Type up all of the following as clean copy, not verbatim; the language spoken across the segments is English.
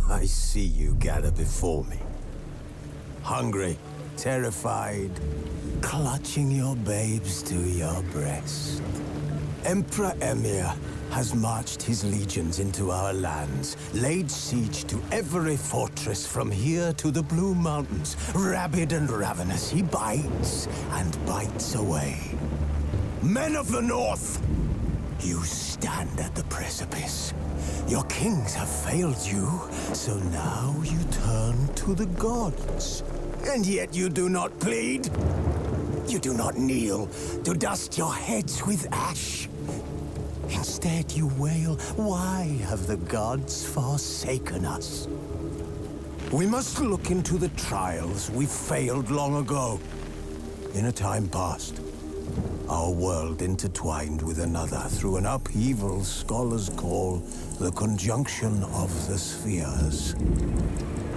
I see you gather before me. Hungry, terrified, clutching your babes to your breast. Emperor Emir has marched his legions into our lands, laid siege to every fortress from here to the Blue Mountains. Rabid and ravenous, he bites and bites away. Men of the North, you stand at the precipice. Your kings have failed you, so now you turn to the gods. And yet you do not plead. You do not kneel to dust your heads with ash. Instead you wail, why have the gods forsaken us? We must look into the trials we failed long ago. In a time past, our world intertwined with another through an upheaval scholars call the conjunction of the spheres.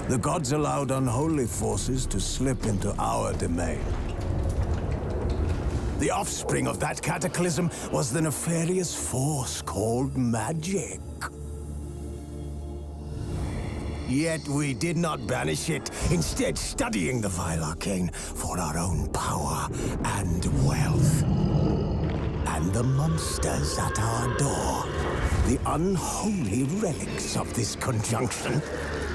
The gods allowed unholy forces to slip into our domain. The offspring of that cataclysm was the nefarious force called magic. Yet we did not banish it, instead studying the vile arcane for our own power and wealth. And the monsters at our door, the unholy relics of this conjunction.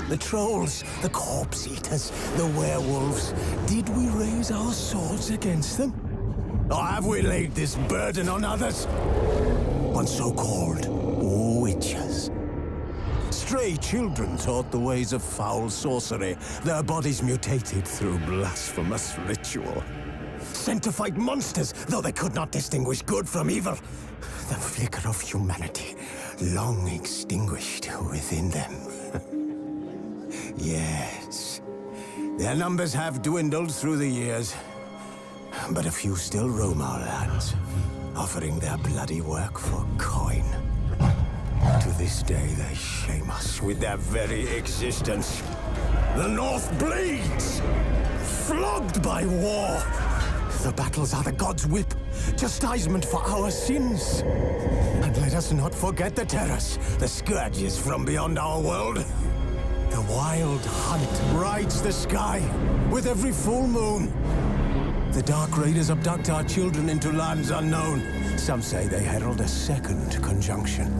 The trolls, the corpse-eaters, the werewolves. Did we raise our swords against them? Or have we laid this burden on others? On so-called witches. Stray children taught the ways of foul sorcery, their bodies mutated through blasphemous ritual. Sent to fight monsters, though they could not distinguish good from evil. The flicker of humanity, long extinguished within them. Yes, their numbers have dwindled through the years, but a few still roam our lands, offering their bloody work for coin. To this day, they shame us with their very existence. The North bleeds, flogged by war. The battles are the gods' whip, chastisement for our sins. And let us not forget the terrors, the scourges from beyond our world. The Wild Hunt rides the sky with every full moon. The Dark Raiders abduct our children into lands unknown. Some say they herald a second conjunction.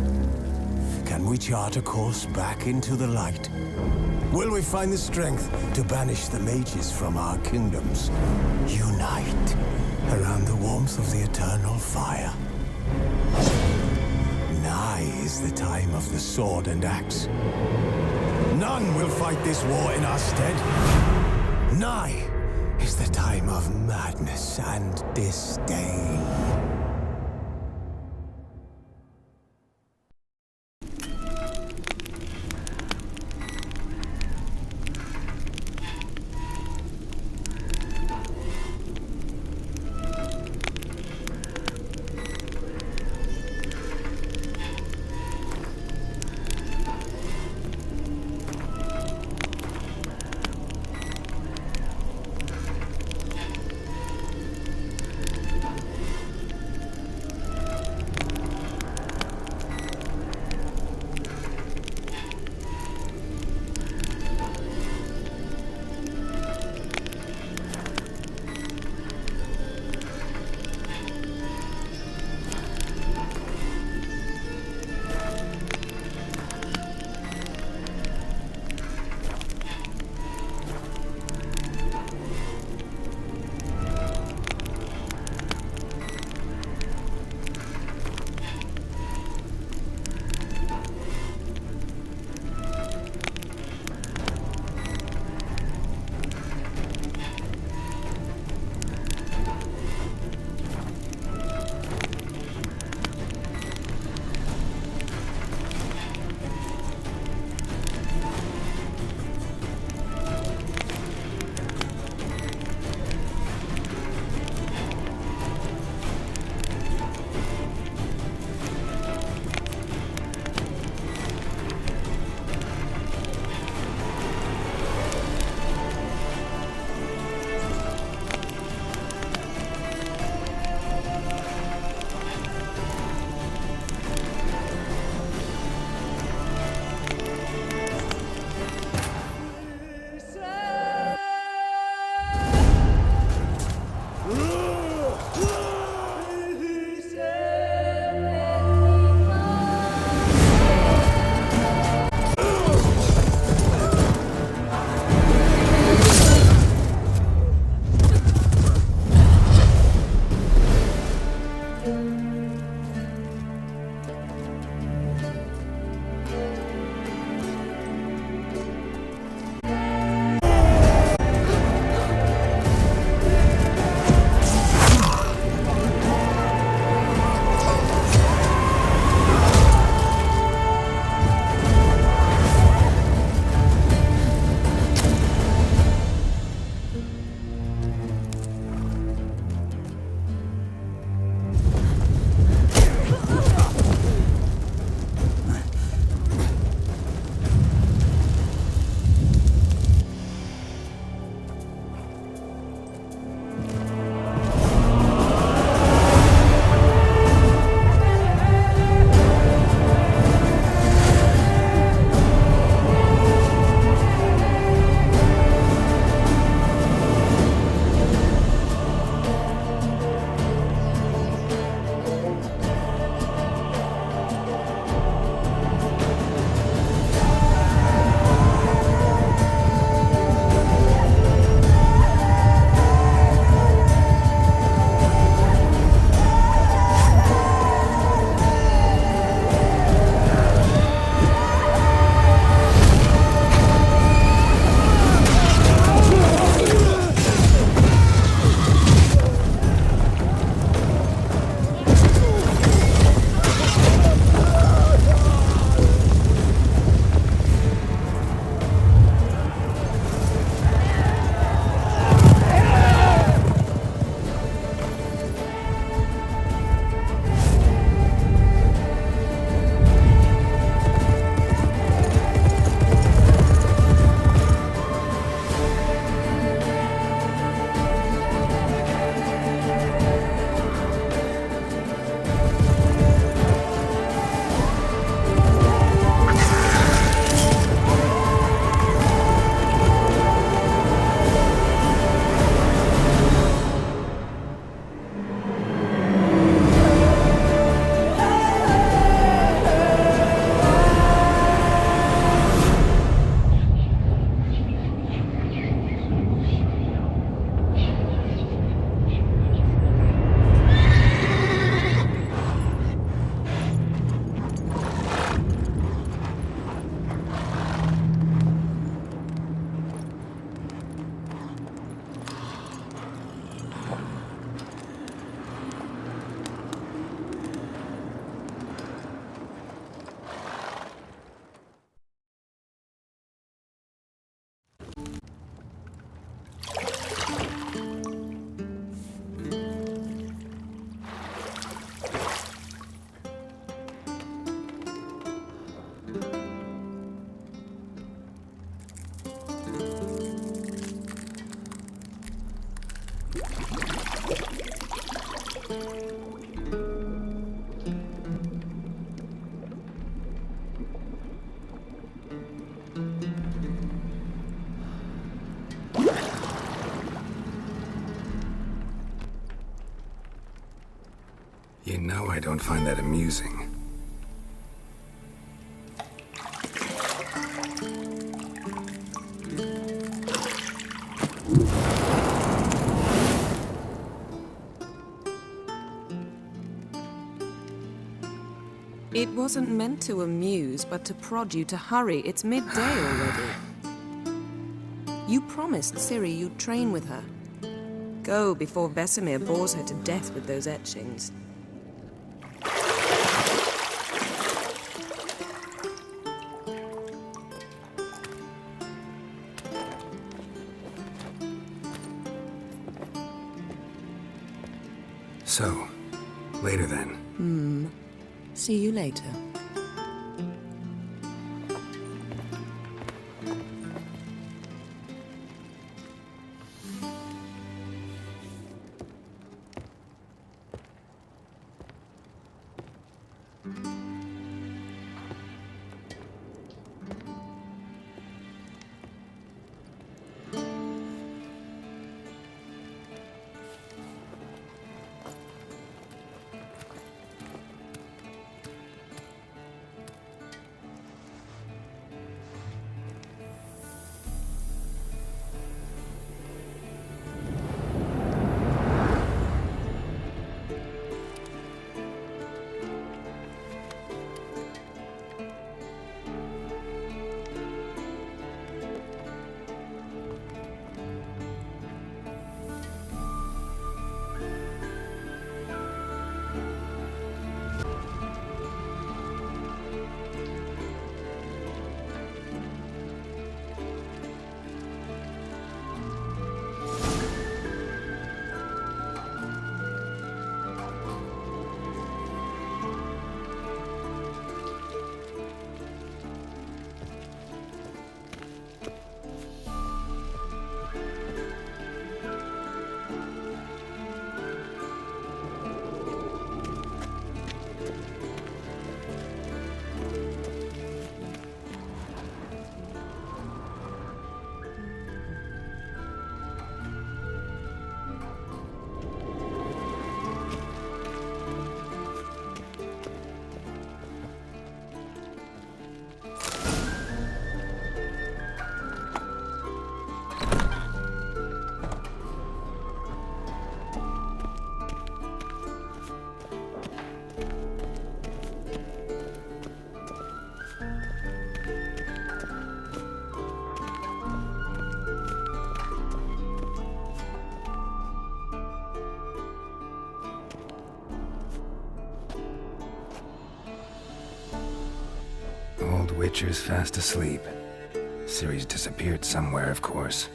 Can we chart a course back into the light? Will we find the strength to banish the mages from our kingdoms? Unite around the warmth of the eternal fire. Nigh is the time of the sword and axe. None will fight this war in our stead. Nigh is the time of madness and disdain. You know I don't find that amusing. It wasn't meant to amuse, but to prod you to hurry. It's midday already. You promised Ciri you'd train with her. Go before Vesemir bores her to death with those etchings. So, later then. See you later. Witcher's fast asleep. Ciri's disappeared somewhere, of course.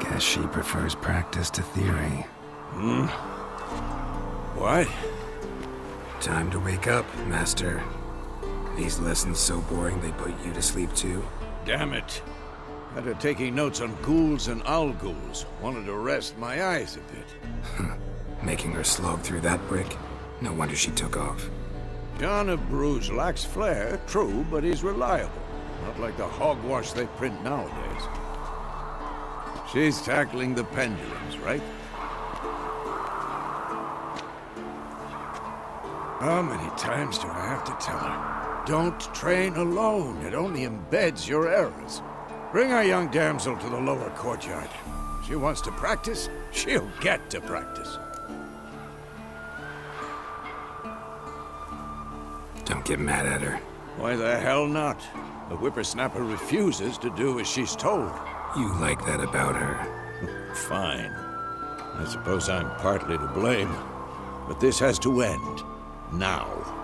Guess she prefers practice to theory. What? Time to wake up, Master. These lessons so boring they put you to sleep too? Damn it. After taking notes on ghouls and owl ghouls, wanted to rest my eyes a bit. Making her slog through that brick? No wonder she took off. John of Bruges lacks flair, true, but he's reliable. Not like the hogwash they print nowadays. She's tackling the pendulums, right? How many times do I have to tell her? Don't train alone. It only embeds your errors. Bring our young damsel to the lower courtyard. She wants to practice, she'll get to practice. Don't get mad at her. Why the hell not? The whippersnapper refuses to do as she's told. You like that about her? Fine. I suppose I'm partly to blame. But this has to end. Now.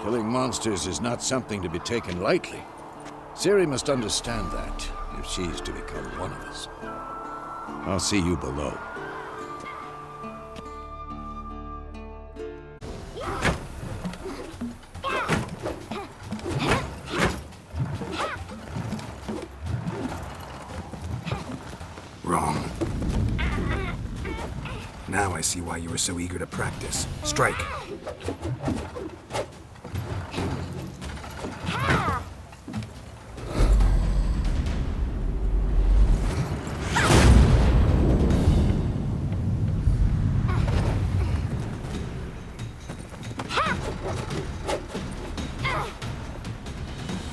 Killing monsters is not something to be taken lightly. Ciri must understand that, if she's to become one of us. I'll see you below. I see why you were so eager to practice. Strike!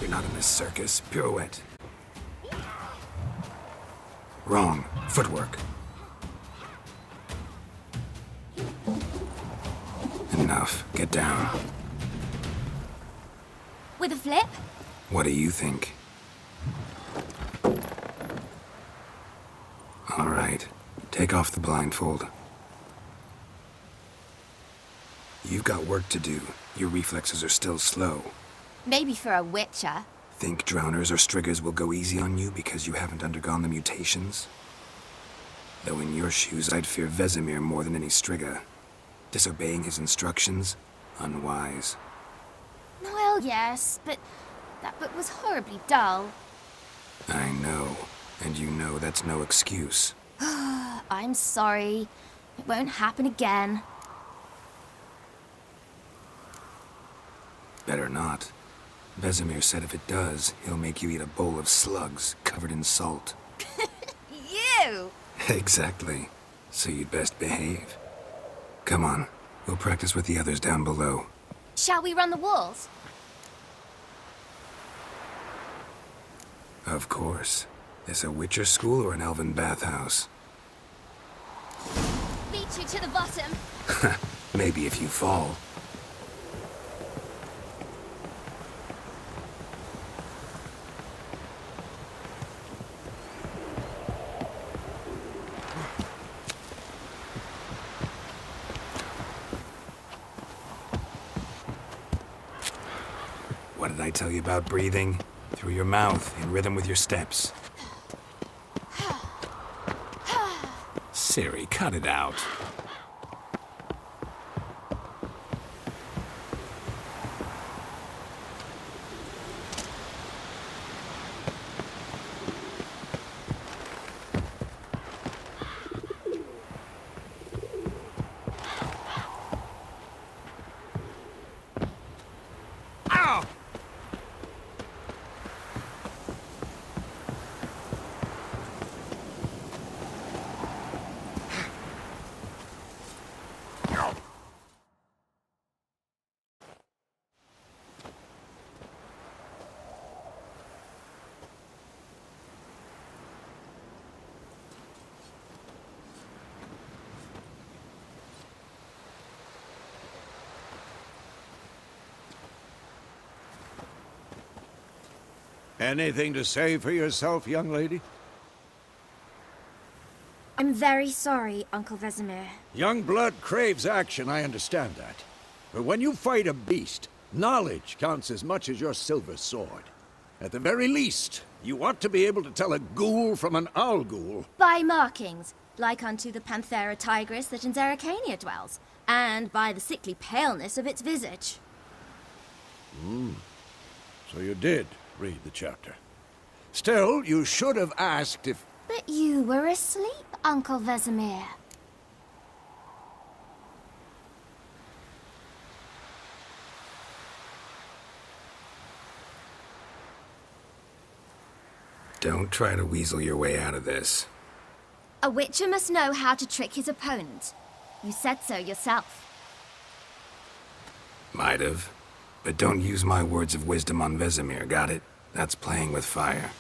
You're not in this circus. Pirouette. Wrong. Footwork. Enough. Get down. With a flip? What do you think? All right. Take off the blindfold. You've got work to do. Your reflexes are still slow. Maybe for a witcher. Think drowners or striggers will go easy on you because you haven't undergone the mutations? Though in your shoes, I'd fear Vesemir more than any strigger. Disobeying his instructions? Unwise. Well, yes, but that book was horribly dull. I know. And you know that's no excuse. I'm sorry. It won't happen again. Better not. Vesemir said if it does, he'll make you eat a bowl of slugs covered in salt. You! Exactly. So you'd best behave. Come on. We'll practice with the others down below. Shall we run the walls? Of course. This a Witcher school or an elven bathhouse? Beat you to the bottom. Maybe if you fall. What did I tell you about breathing? Through your mouth, in rhythm with your steps. Ciri, cut it out. Anything to say for yourself, young lady? I'm very sorry, Uncle Vesemir. Young blood craves action, I understand that. But when you fight a beast, knowledge counts as much as your silver sword. At the very least, you ought to be able to tell a ghoul from an owl ghoul. By markings, like unto the Panthera tigris that in Zeracania dwells, and by the sickly paleness of its visage. So you did read the chapter. Still, you should have asked if... But you were asleep, Uncle Vesemir. Don't try to weasel your way out of this. A witcher must know how to trick his opponent. You said so yourself. Might have. But don't use my words of wisdom on Vesemir, got it? That's playing with fire.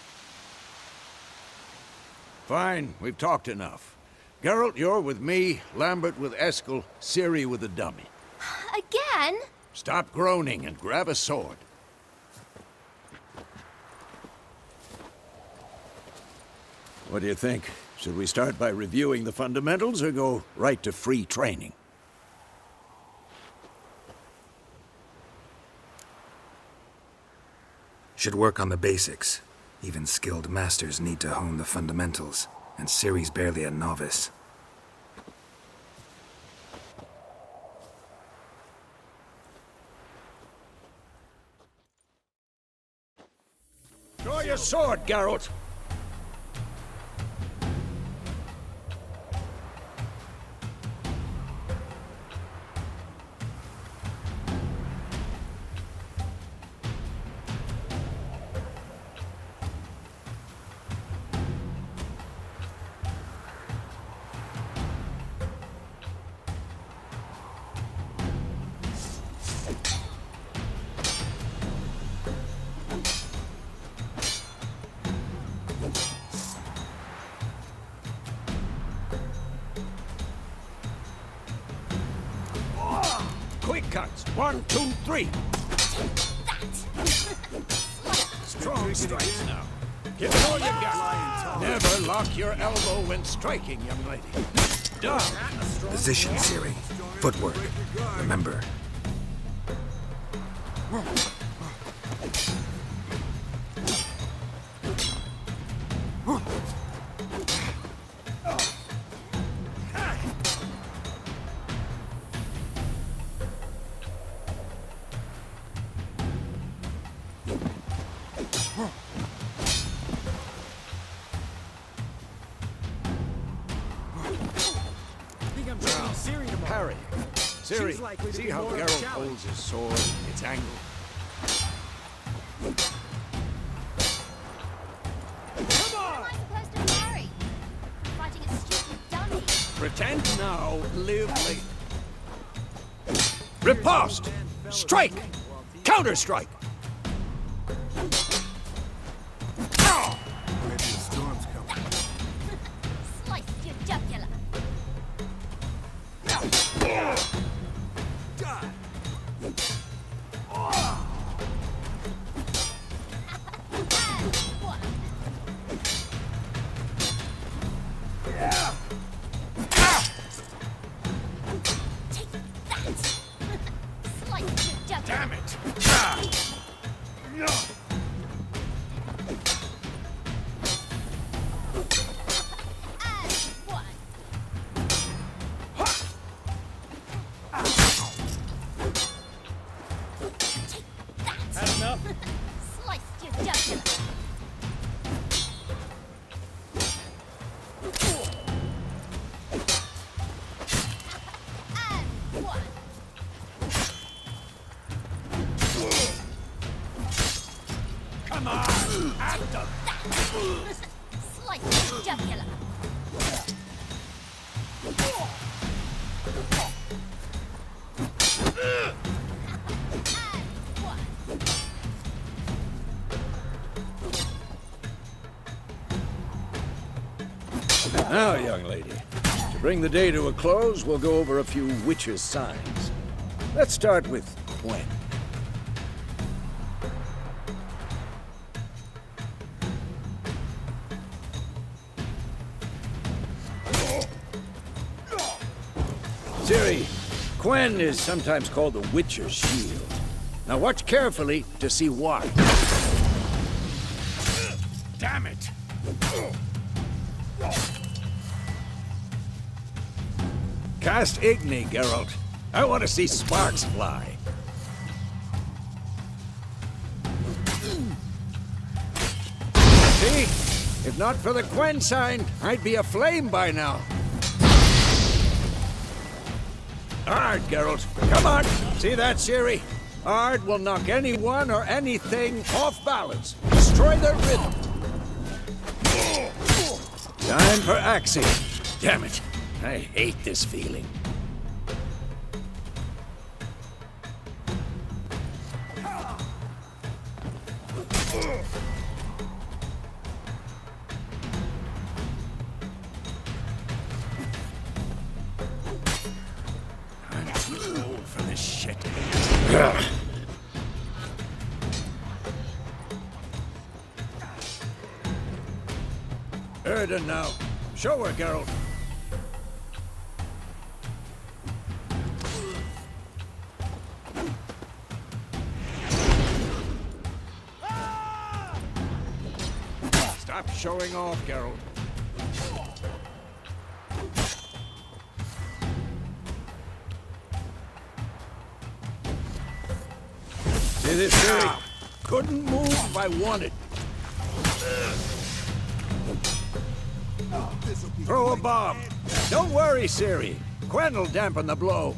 Fine, we've talked enough. Geralt, you're with me, Lambert with Eskel, Ciri with the dummy. Again? Stop groaning and grab a sword. What do you think? Should we start by reviewing the fundamentals or go right to free training? Should work on the basics. Even skilled masters need to hone the fundamentals, and Ciri's barely a novice. Draw your sword, Geralt! 1, 2, 3. Strong strikes now. Give it all you got. Never lock your elbow when striking, young lady. Down. Position, Siri. Footwork. Remember. Parry. Siri, see how Geralt holds his sword, its angle? Come on! How am I supposed to parry? I'm fighting a stupid dummy. Pretend now, live later. Riposte! Strike! Counter-strike! Slice your jugular. Take that! Slice your jugular. Damn it! And one. Take that! Had enough? Slice your jugular. And one. Come on! At them! Slice your jugular. And one. Now, young lady, to bring the day to a close, we'll go over a few witches' signs. Let's start with Gwen. Ciri, Gwen is sometimes called the Witcher's Shield. Now watch carefully to see why. Damn it! Cast Igni, Geralt. I want to see sparks fly. See? If not for the Gwen sign, I'd be aflame by now. Ard, Geralt. Come on. See that, Ciri? Ard will knock anyone or anything off balance. Destroy their rhythm. Time for axing. Damn it. I hate this feeling. I'm too old for this shit. Erden now. Show her, Geralt. Stop showing off, Geralt. See this, Ciri? Couldn't move if I wanted. Throw a bomb. Don't worry, Ciri. Gwen will dampen the blow.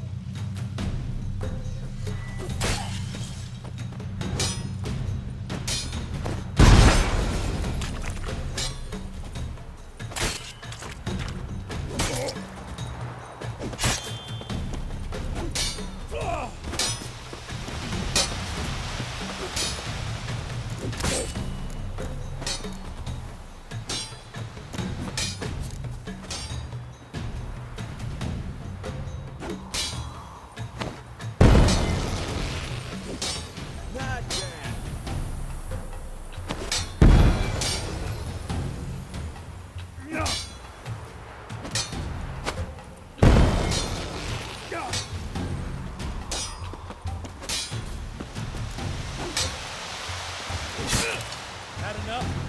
Got enough?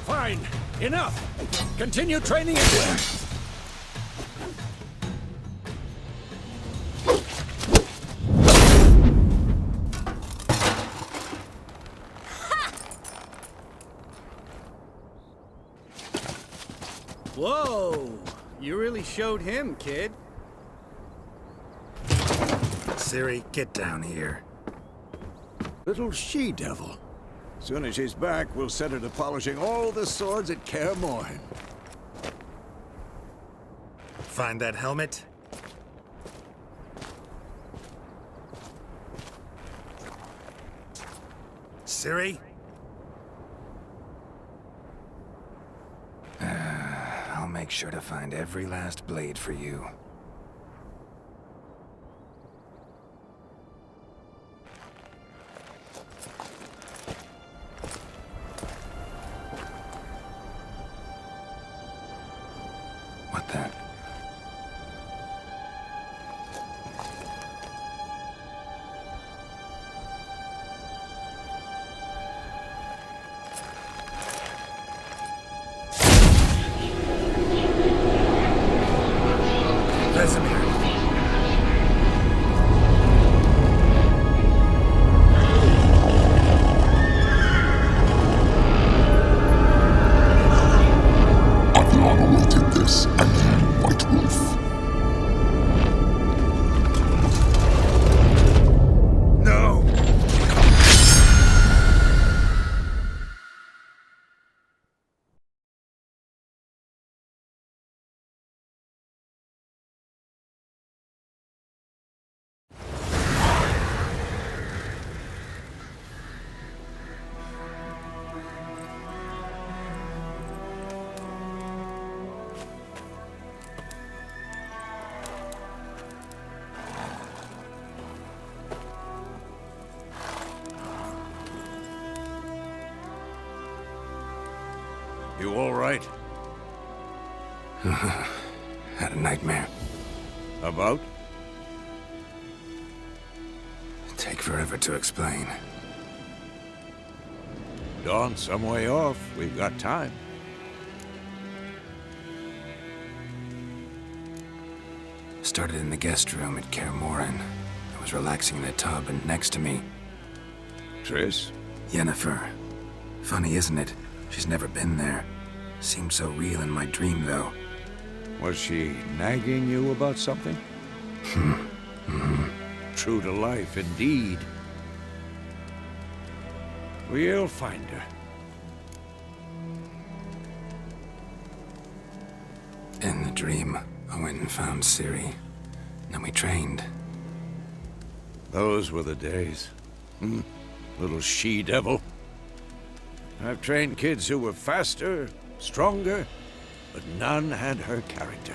Fine. Enough. Continue training again. Whoa! You really showed him, kid. Ciri, get down here. Little she-devil. Soon as she's back, we'll set her to polishing all the swords at Kaer Morhen. Find that helmet? Ciri? I'll make sure to find every last blade for you. What the? Vesemir. I've long awaited this, and you, White Wolf. No! You all right? Had a nightmare. About? Take forever to explain. Dawn's some way off. We've got time. Started in the guest room at Kaer Morhen. I was relaxing in a tub, and next to me, Triss? Yennefer. Funny, isn't it? She's never been there. Seemed so real in my dream, though. Was she nagging you about something? True to life, indeed. We'll find her. In the dream, I went and found Ciri. Then we trained. Those were the days. Little she-devil. I've trained kids who were faster, stronger, but none had her character.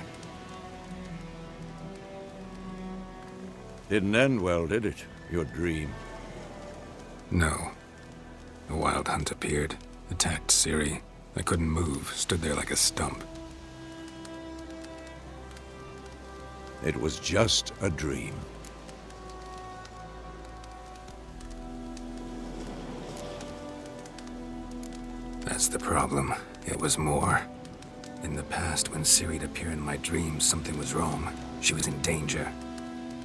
Didn't end well, did it? Your dream? No. The Wild Hunt appeared, attacked Ciri. I couldn't move, stood there like a stump. It was just a dream. That's the problem. It was more. In the past, when Ciri'd appear in my dreams, something was wrong. She was in danger.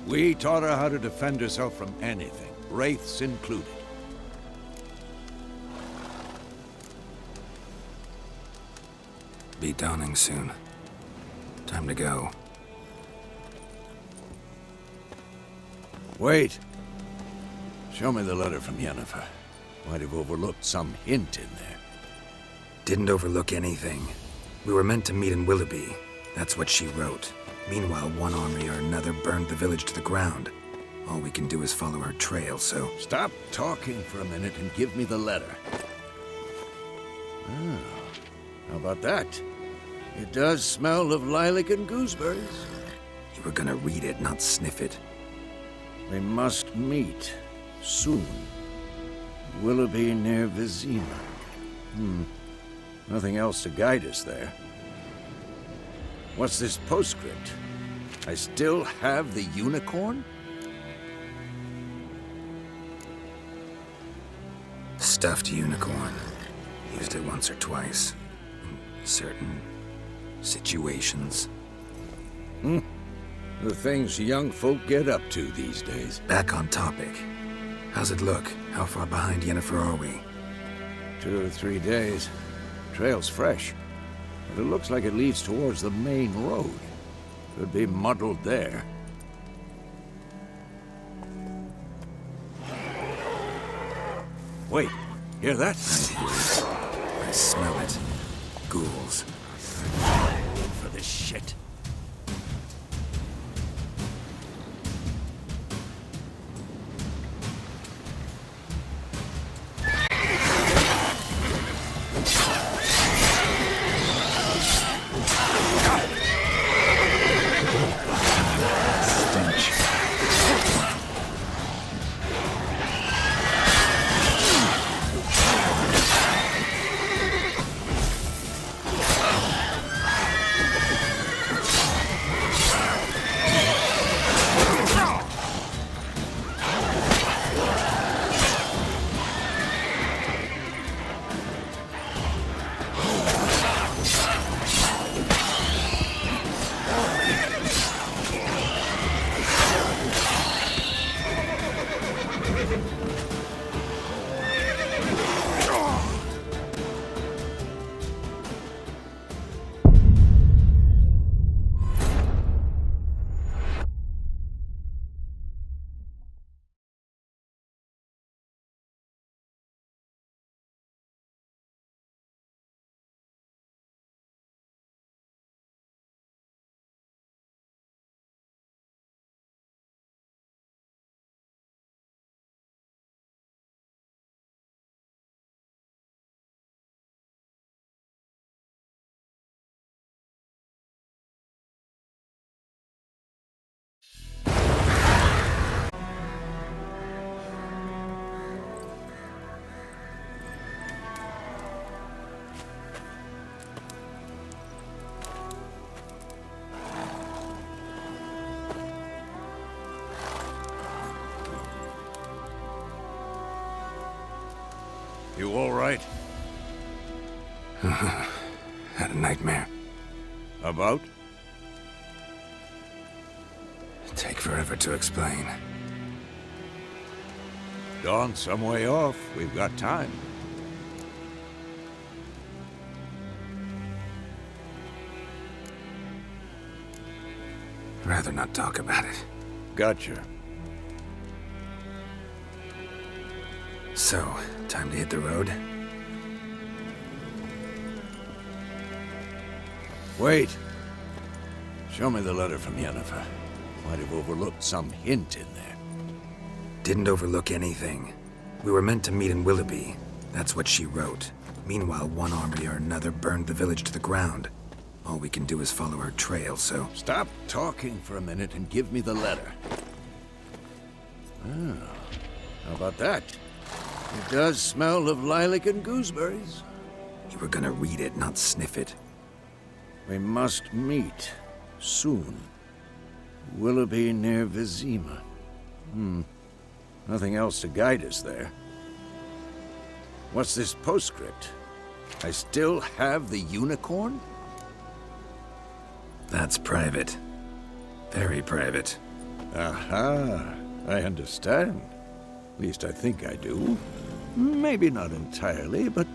We taught her how to defend herself from anything, wraiths included. Be dawning soon. Time to go. Wait. Show me the letter from Yennefer. Might have overlooked some hint in there. Didn't overlook anything. We were meant to meet in Willoughby. That's what she wrote. Meanwhile, one army or another burned the village to the ground. All we can do is follow her trail, so... Stop talking for a minute and give me the letter. Ah, how about that? It does smell of lilac and gooseberries. You were gonna read it, not sniff it. We must meet soon. Willoughby near Vizima. Nothing else to guide us there. What's this postscript? I still have the unicorn? Stuffed unicorn. Used it once or twice. In certain situations. The things young folk get up to these days. Back on topic. How's it look? How far behind Yennefer are we? 2 or 3 days. Trail's fresh. But it looks like it leads towards the main road. Could be muddled there. Wait, hear that? I hear it. I smell it. Ghouls. For this shit. You all right? Had a nightmare. About? Take forever to explain. Dawn's some way off. We've got time. Rather not talk about it. Gotcha. So, time to hit the road? Wait. Show me the letter from Yennefer. Might have overlooked some hint in there. Didn't overlook anything. We were meant to meet in Willoughby. That's what she wrote. Meanwhile, one army or another burned the village to the ground. All we can do is follow her trail, so... Stop talking for a minute and give me the letter. Ah, how about that? It does smell of lilac and gooseberries. You were gonna read it, not sniff it. We must meet soon. Willoughby near Vizima. Nothing else to guide us there. What's this postscript? I still have the unicorn? That's private. Very private. Aha, I understand. At least I think I do. Maybe not entirely, but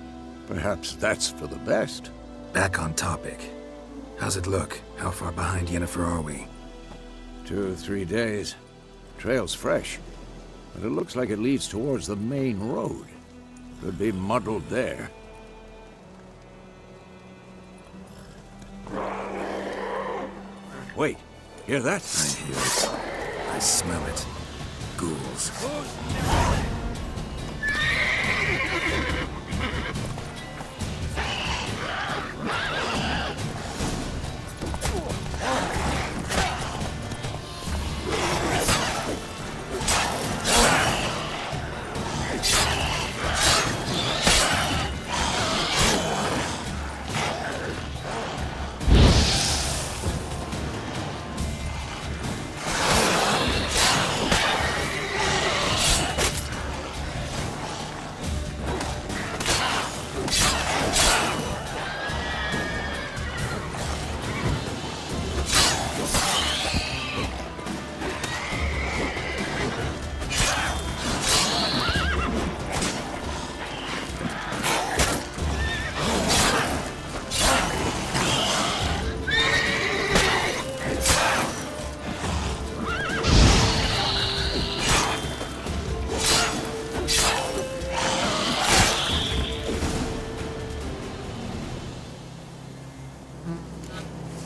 perhaps that's for the best. Back on topic. How's it look? How far behind Yennefer are we? 2 or 3 days. Trail's fresh, but it looks like it leads towards the main road. Could be muddled there. Wait, hear that? I hear it. I smell it. ghouls.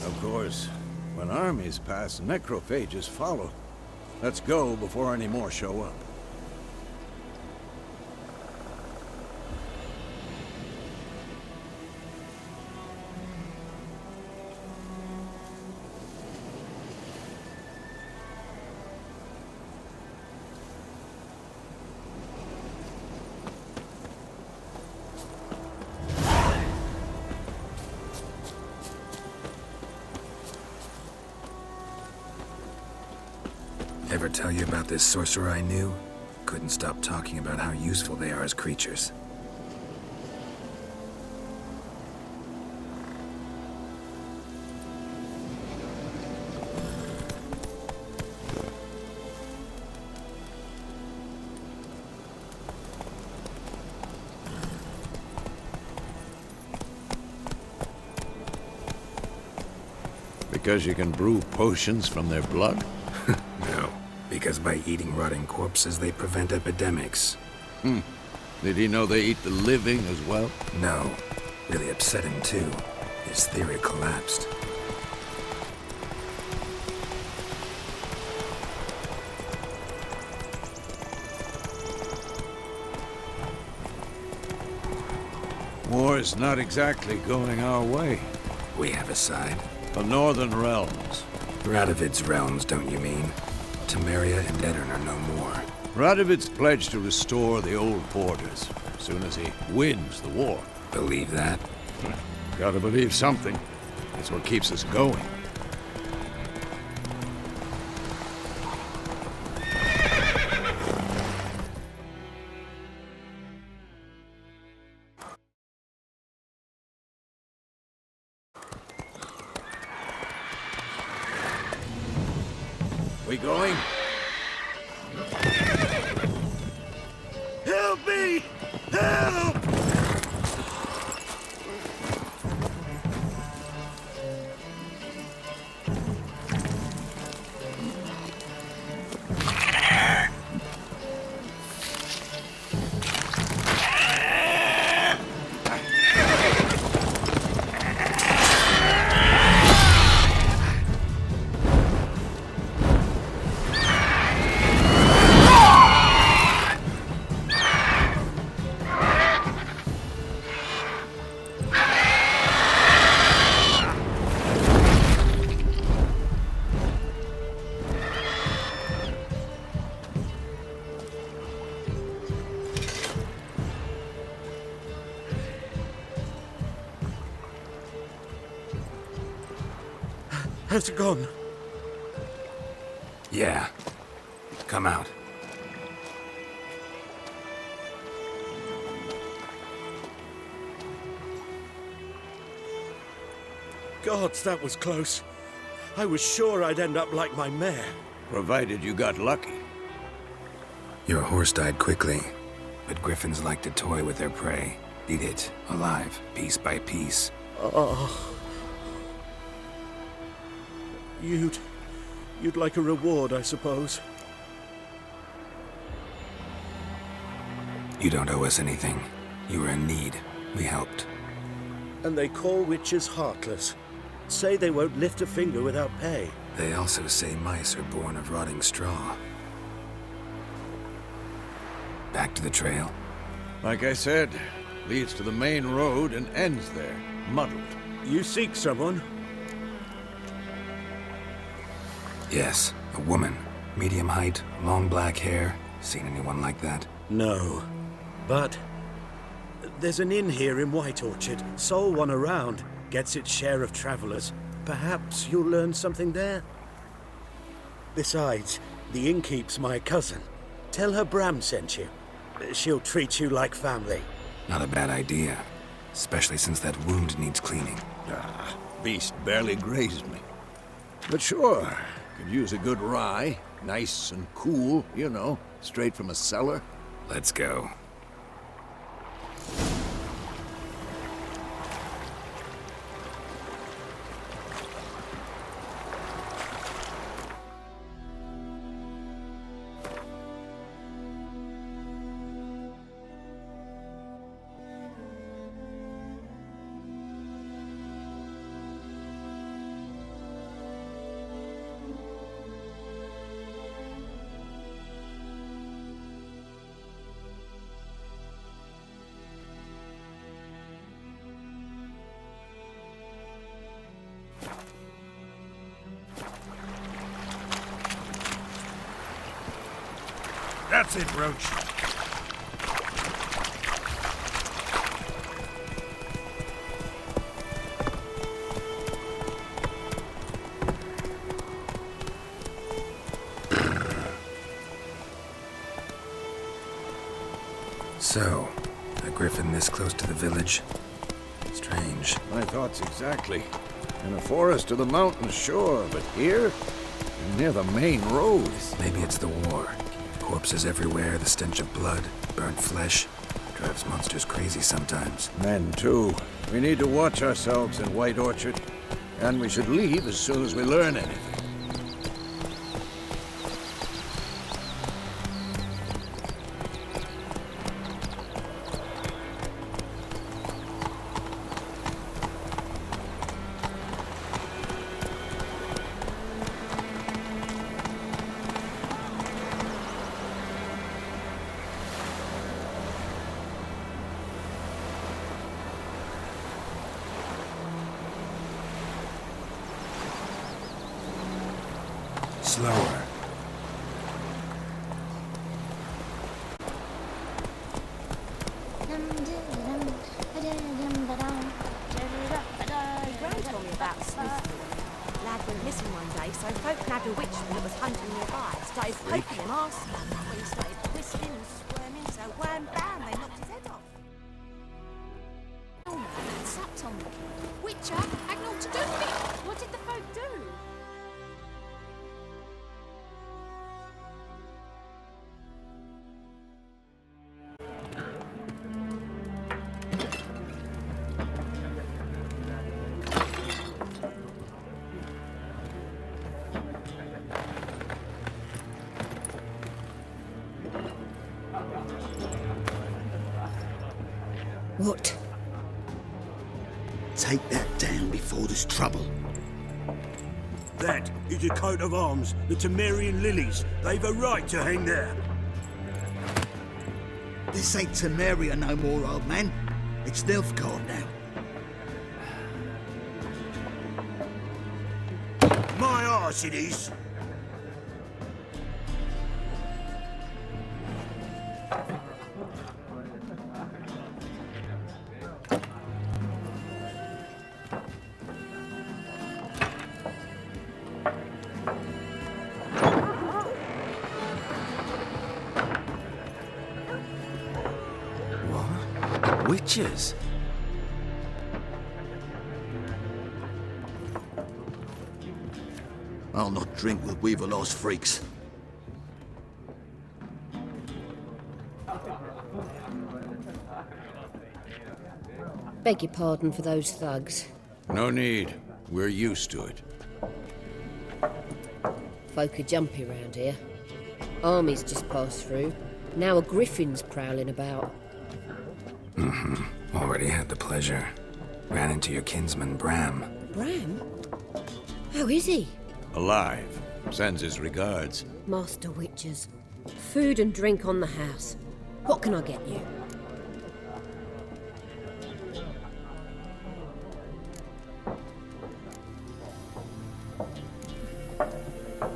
Of course, when armies pass, necrophages follow. Let's go before any more show up. Ever tell you about this sorcerer I knew? Couldn't stop talking about how useful they are as creatures. Because you can brew potions from their blood? No, because by eating rotting corpses, they prevent epidemics. Did he know they eat the living as well? No, really upset him too. His theory collapsed. War's not exactly going our way. We have a side. The Northern Realms. Radovid's realms, don't you mean? Temeria and Edirn are no more. Radovid's pledged to restore the old borders as soon as he wins the war. Believe that? Gotta believe something. It's what keeps us going. We going? Help me! Help! Has it gone? Yeah. Come out. Gods, that was close. I was sure I'd end up like my mare. Provided you got lucky. Your horse died quickly, but griffins like to toy with their prey. Eat it, alive, piece by piece. Oh. You'd like a reward, I suppose. You don't owe us anything. You were in need. We helped. And they call witches heartless. Say they won't lift a finger without pay. They also say mice are born of rotting straw. Back to the trail. Like I said, leads to the main road and ends there, muddled. You seek someone? Yes, a woman. Medium height, long black hair. Seen anyone like that? No. But there's an inn here in White Orchard. Sole one around. Gets its share of travelers. Perhaps you'll learn something there? Besides, the innkeep's my cousin. Tell her Bram sent you. She'll treat you like family. Not a bad idea. Especially since that wound needs cleaning. Ah, beast barely grazed me. But sure, could use a good rye. Nice and cool, you know, straight from a cellar. Let's go. That's it, Roach. So, a griffin this close to the village? Strange. My thoughts exactly. In a forest or the mountains, sure, but here? Near the main road. Maybe it's the war. Corpses everywhere, the stench of blood, burnt flesh. Drives monsters crazy sometimes. Men, too. We need to watch ourselves in White Orchard. And we should leave as soon as we learn anything. Slower. Gran told me about a sleuth. Lad went missing one day, so folk nabbed a witch that was hunting nearby. Started poking him, asking him. When he started twisting and squirming, so wham bam, they knocked his head off. Oh, man, sapped on me. Witcher had naught to do with it. What did the folk do? What? Take that down before there's trouble. That is a coat of arms, the Temerian lilies. They've a right to hang there. This ain't Temeria no more, old man. It's Nilfgaard now. My arse it is. Witches? I'll not drink with Weaverlaw's freaks. Beg your pardon for those thugs. No need. We're used to it. Folk are jumpy round here. Armies just passed through. Now a griffin's prowling about. Already had the pleasure. Ran into your kinsman, Bram. Bram? How is he? Alive. Sends his regards. Master Witchers. Food and drink on the house. What can I get you?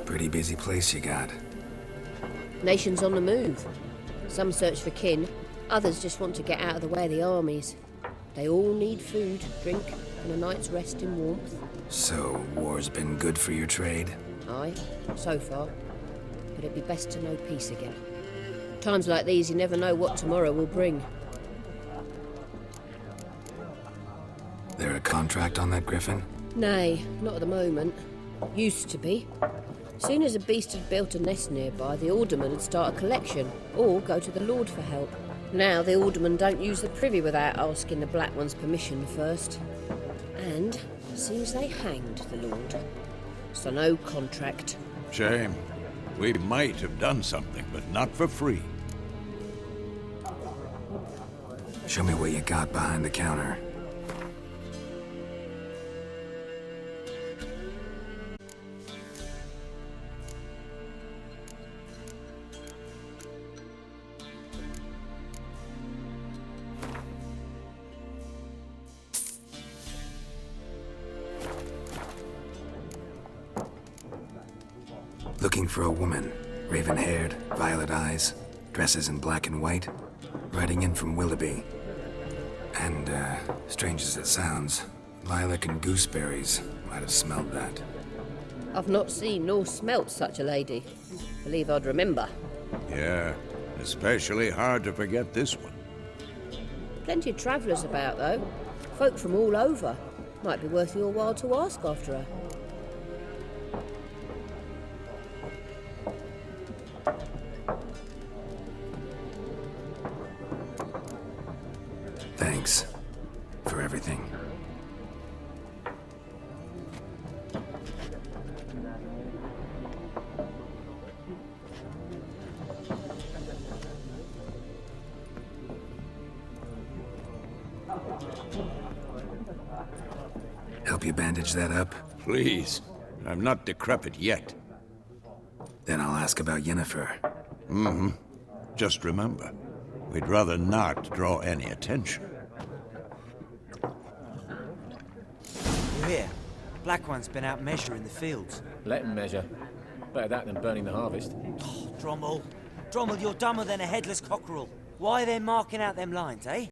Pretty busy place you got. Nations on the move. Some search for kin, others just want to get out of the way of the armies. They all need food, drink, and a night's rest in warmth. So, war's been good for your trade? Aye, so far. But it'd be best to know peace again. Times like these, you never know what tomorrow will bring. There a contract on that griffin? Nay, not at the moment. Used to be. Soon as a beast had built a nest nearby, the alderman would start a collection, or go to the Lord for help. Now the aldermen don't use the privy without asking the Black One's permission first. And seems they hanged the Lord. So no contract. Shame. We might have done something, but not for free. Show me what you got behind the counter. Looking for a woman. Raven-haired, violet eyes, dresses in black and white. Riding in from Willoughby. And, strange as it sounds, lilac and gooseberries might have smelled that. I've not seen nor smelt such a lady. Believe I'd remember. Yeah, especially hard to forget this one. Plenty of travellers about, though. Folk from all over. Might be worth your while to ask after her. Thanks for everything. Help you bandage that up? Please. I'm not decrepit yet. Then I'll ask about Yennefer. Mm-hmm. Just remember, we'd rather not draw any attention. You hear? Black One's been out measuring the fields. Let him measure. Better that than burning the harvest. Oh, Drommel. Drommel, you're dumber than a headless cockerel. Why are they marking out them lines, eh?